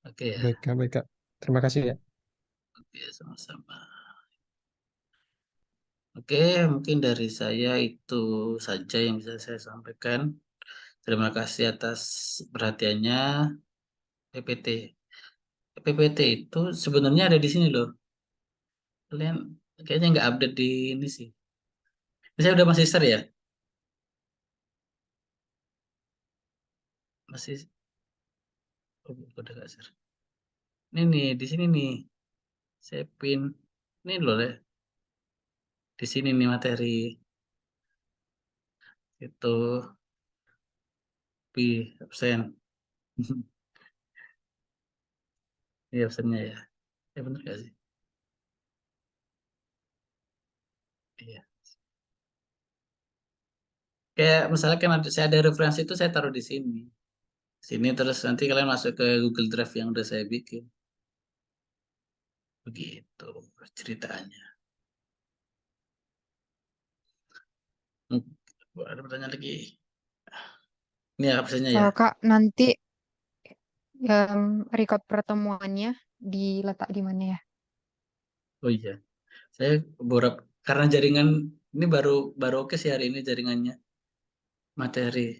Oke ya. Baik Kak, baik Kak. Terima kasih ya. Oke, sama-sama. Oke, mungkin dari saya itu saja yang bisa saya sampaikan. Terima kasih atas perhatiannya. PPT. PPT itu sebenarnya ada di sini loh. Kalian kayaknya nggak update di ini sih. Ini saya udah masih share ya? Masih, oh, udah nggak share. Ini nih, di sini nih. Saya pin. Ini loh ya. Di sini nih materi. Itu, absen. Ini absennya ya. Ya bener nggak sih? Iya. Kayak misalkan saya ada referensi itu saya taruh di sini. Sini terus nanti kalian masuk ke Google Drive yang udah saya bikin. Begitu ceritanya. Hmm, ada pertanyaan lagi? Ini absennya ya. Kak, nanti record pertemuannya diletak di mana ya? Oh iya, saya beberapa karena jaringan ini baru baru oke sih hari ini jaringannya materi.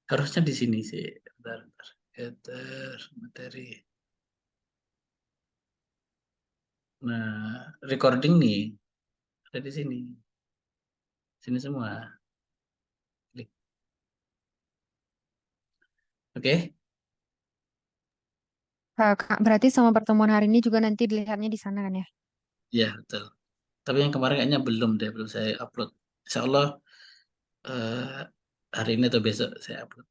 Harusnya di sini sih. Bentar, bentar. Ether, materi. Nah, recording nih ada di sini. Sini semua. Klik. Oke, Kak, berarti sama pertemuan hari ini juga nanti dilihatnya di sana kan ya? ya betul. Tapi yang kemarin kayaknya belum deh, belum saya upload. Insya Allah eh, hari ini atau besok saya upload.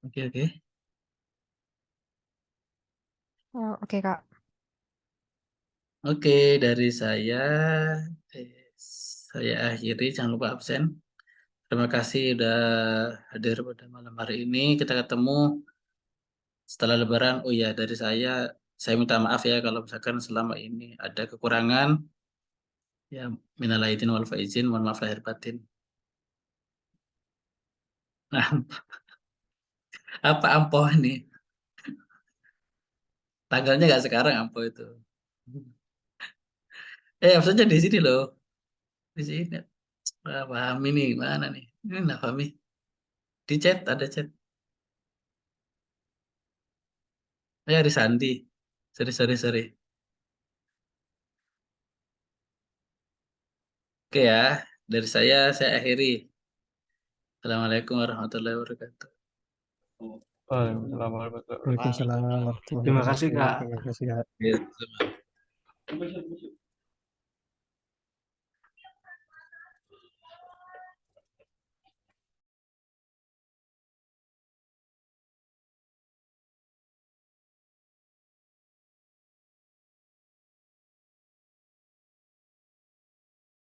Oke, oke. Oh, oke Kak. Oke, dari eh, saya akhiri. Jangan lupa absen. Terima kasih udah hadir pada malam hari ini. Kita ketemu setelah Lebaran. Oh ya, dari saya minta maaf ya kalau misalkan selama ini ada kekurangan. Ya, minal aidin wal faizin, mohon maaf lahir batin. Nah, apa ampuh nih? Tanggalnya nggak sekarang ampuh itu. Absennya di sini loh. Di sini. Fahmi nih, mana nih? Ini nah Fahmi. Di chat, ada chat. Di Sandi. Sorry, sorry, sorry. Oke ya, dari saya akhiri. Assalamualaikum warahmatullahi wabarakatuh. Waalaikumsalam warahmatullahi wabarakatuh. Waalaikumsalam warahmatullahi Terima kasih, wabarakatuh. Kak. Terima kasih, Kak. Ya, sama.